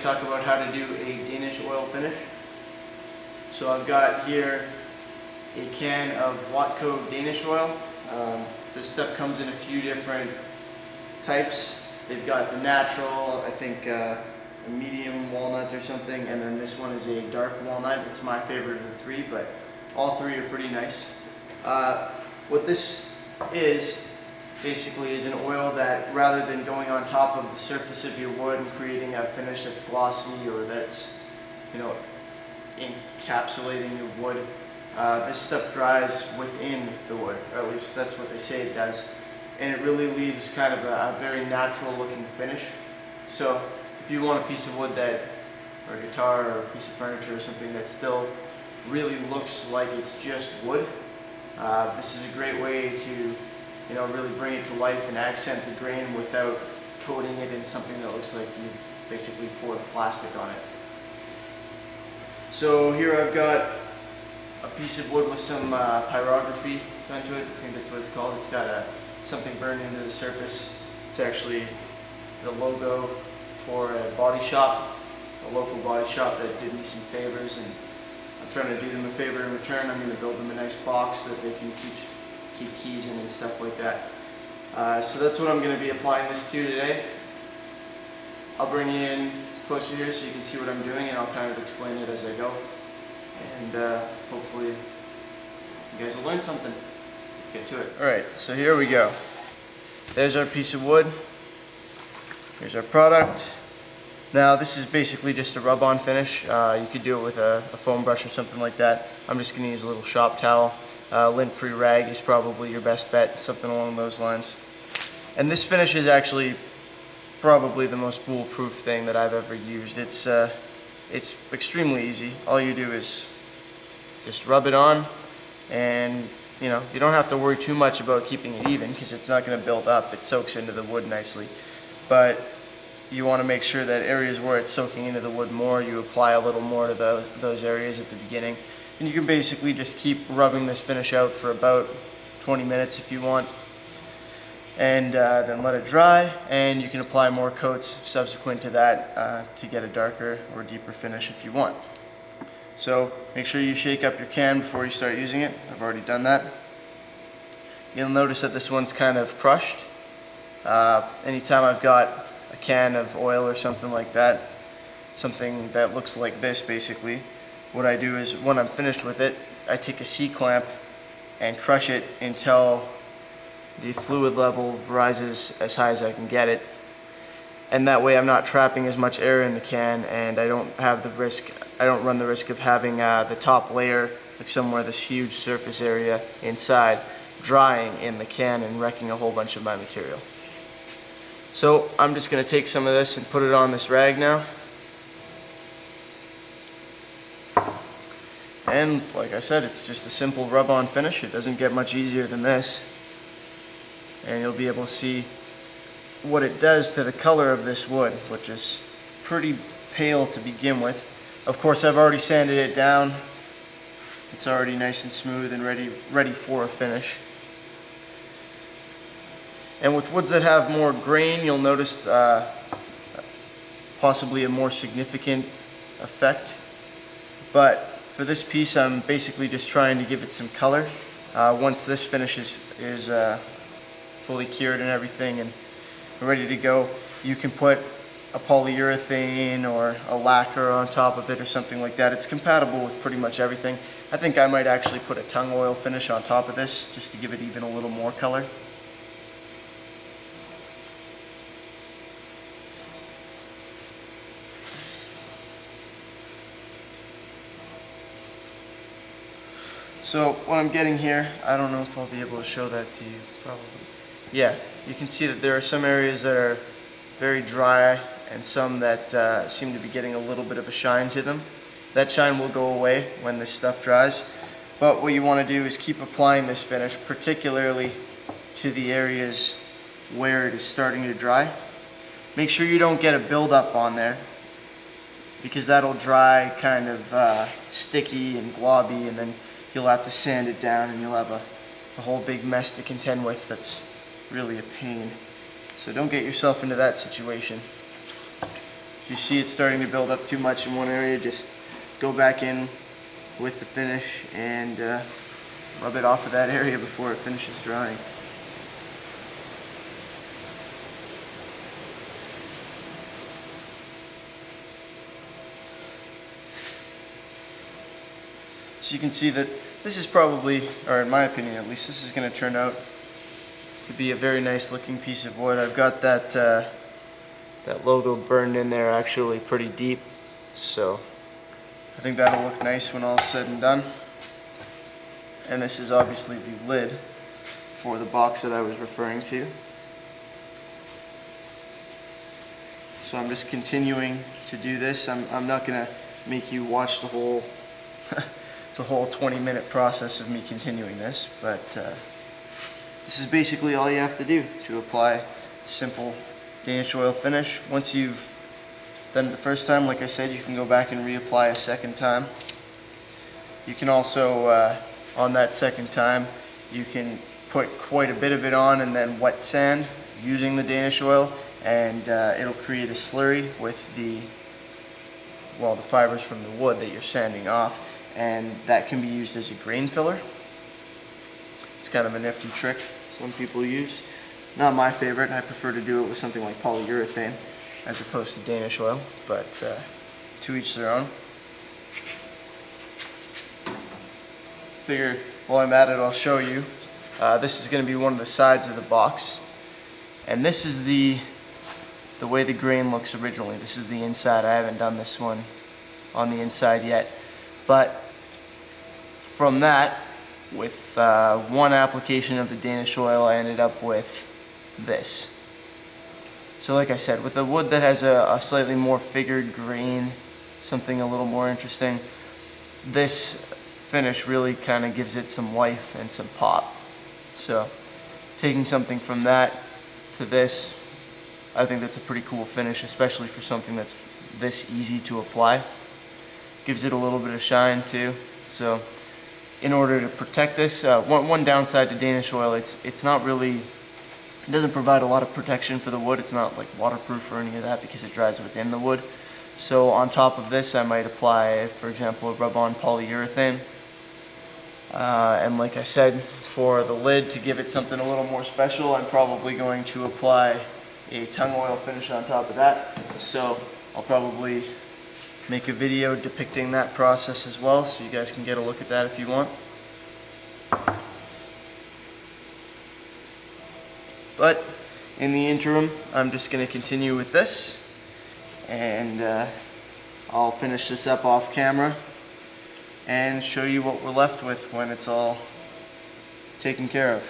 talk about how to do a Danish oil finish. So I've got here a can of Watco Danish Oil. This stuff comes in a few different types. They've got the natural, I think a medium walnut or something, and then this one is a dark walnut. It's my favorite of the three, but all three are pretty nice. What this is basically is an oil that, rather than going on top of the surface of your wood and creating a finish that's glossy or that's, encapsulating your wood, this stuff dries within the wood, or at least that's what they say it does, and it really leaves kind of a very natural looking finish. So if you want a piece of wood that, or a guitar or a piece of furniture or something that still really looks like it's just wood, this is a great way to really bring it to life and accent the grain without coating it in something that looks like you've basically poured plastic on it. So here I've got a piece of wood with some pyrography done to it. I think that's what it's called. It's got something burned into the surface. It's actually the logo for a body shop, a local body shop that did me some favors, and I'm trying to do them a favor in return. I'm going to build them a nice box so that they can keep keys in and stuff like that. So that's what I'm going to be applying this to today. I'll bring you in closer here so you can see what I'm doing, and I'll kind of explain it as I go. And hopefully you guys will learn something. Let's get to it. Alright, so here we go. There's our piece of wood. Here's our product. Now this is basically just a rub-on finish. You could do it with a foam brush or something like that. I'm just going to use a little shop towel. Lint-free rag is probably your best bet, something along those lines. And this finish is actually probably the most foolproof thing that I've ever used. It's extremely easy. All you do is just rub it on, and you don't have to worry too much about keeping it even because it's not going to build up. It soaks into the wood nicely. But you want to make sure that areas where it's soaking into the wood more, you apply a little more to those areas at the beginning. And you can basically just keep rubbing this finish out for about 20 minutes if you want, and then let it dry, and you can apply more coats subsequent to that to get a darker or deeper finish if you want. So make sure you shake up your can before you start using it. I've already done that. You'll notice that this one's kind of crushed. Anytime I've got a can of oil or something like that, something that looks like this basically, what I do is when I'm finished with it, I take a C-clamp and crush it until the fluid level rises as high as I can get it. And that way I'm not trapping as much air in the can, and I don't run the risk of having the top layer, like somewhere this huge surface area inside, drying in the can and wrecking a whole bunch of my material. So I'm just going to take some of this and put it on this rag now. And like I said, it's just a simple rub-on finish. It doesn't get much easier than this. And you'll be able to see what it does to the color of this wood, which is pretty pale to begin with. Of course, I've already sanded it down. It's already nice and smooth and ready for a finish. And with woods that have more grain, you'll notice possibly a more significant effect. But for this piece, I'm basically just trying to give it some color. Once this finish is fully cured and everything and ready to go, you can put a polyurethane or a lacquer on top of it or something like that. It's compatible with pretty much everything. I think I might actually put a tung oil finish on top of this just to give it even a little more color. So what I'm getting here, I don't know if I'll be able to show that to you, probably. Yeah, you can see that there are some areas that are very dry and some that seem to be getting a little bit of a shine to them. That shine will go away when this stuff dries. But what you want to do is keep applying this finish, particularly to the areas where it is starting to dry. Make sure you don't get a buildup on there, because that'll dry kind of sticky and globby, and then you'll have to sand it down and you'll have a whole big mess to contend with that's really a pain. So don't get yourself into that situation. If you see it starting to build up too much in one area, just go back in with the finish and rub it off of that area before it finishes drying. So you can see that this is probably, or in my opinion at least, this is going to turn out to be a very nice looking piece of wood. I've got that that logo burned in there actually pretty deep, so I think that'll look nice when all's said and done. And this is obviously the lid for the box that I was referring to. So I'm just continuing to do this. I'm not going to make you watch the whole the whole 20-minute process of me continuing this, but this is basically all you have to do to apply a simple Danish oil finish. Once you've done it the first time, like I said, you can go back and reapply a second time. You can also, on that second time, you can put quite a bit of it on and then wet sand using the Danish oil, and it'll create a slurry with the fibers from the wood that you're sanding off, and that can be used as a grain filler. It's kind of a nifty trick some people use. Not my favorite. I prefer to do it with something like polyurethane as opposed to Danish oil, but to each their own. Figure while I'm at it, I'll show you. This is going to be one of the sides of the box, and this is the way the grain looks originally. This is the inside. I haven't done this one on the inside yet, but from that, with one application of the Danish oil, I ended up with this. So like I said, with a wood that has a slightly more figured grain, something a little more interesting, this finish really kind of gives it some life and some pop. So taking something from that to this, I think that's a pretty cool finish, especially for something that's this easy to apply. Gives it a little bit of shine too. So in order to protect this, one downside to Danish oil, it's not really, it doesn't provide a lot of protection for the wood. It's not like waterproof or any of that because it dries within the wood. So on top of this, I might apply, for example, a rub-on polyurethane. And like I said, for the lid, to give it something a little more special, I'm probably going to apply a tung oil finish on top of that. So I'll probably make a video depicting that process as well, so you guys can get a look at that if you want. But in the interim, I'm just going to continue with this, and I'll finish this up off camera and show you what we're left with when it's all taken care of.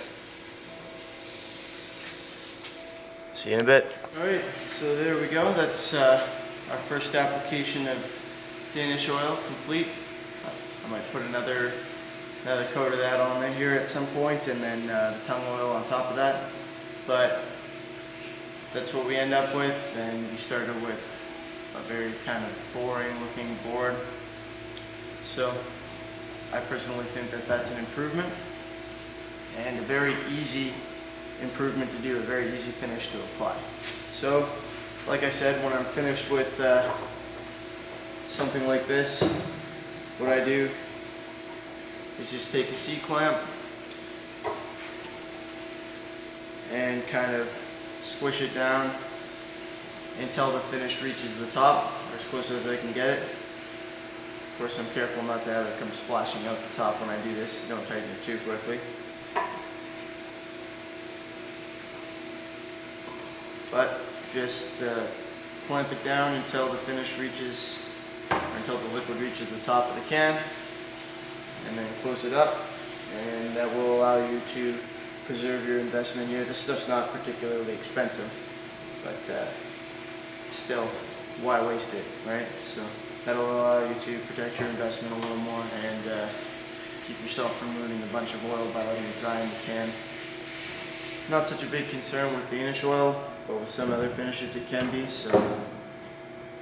See you in a bit. Alright, so there we go. That's our first application of Danish oil complete. I might put another coat of that on here at some point, and then the tung oil on top of that. But that's what we end up with, and we started with a very kind of boring looking board. So I personally think that that's an improvement, and a very easy improvement to do, a very easy finish to apply. So like I said, when I'm finished with something like this, what I do is just take a C-clamp and kind of squish it down until the finish reaches the top, or as close as I can get it. Of course, I'm careful not to have it come splashing out the top when I do this. Don't tighten it too quickly. But just clamp it down until the finish reaches, or until the liquid reaches the top of the can, and then close it up, and that will allow you to preserve your investment here. This stuff's not particularly expensive, but still, why waste it, right? So that'll allow you to protect your investment a little more and keep yourself from ruining a bunch of oil by letting it dry in the can. Not such a big concern with Danish oil, but with some other finishes it can be, so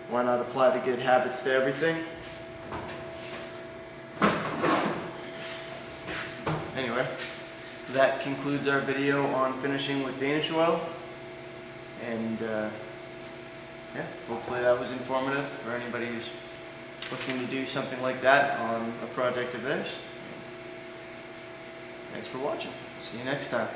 why not apply the good habits to everything? Anyway, that concludes our video on finishing with Danish oil, and yeah, hopefully that was informative for anybody who's looking to do something like that on a project of theirs. Thanks for watching. See you next time.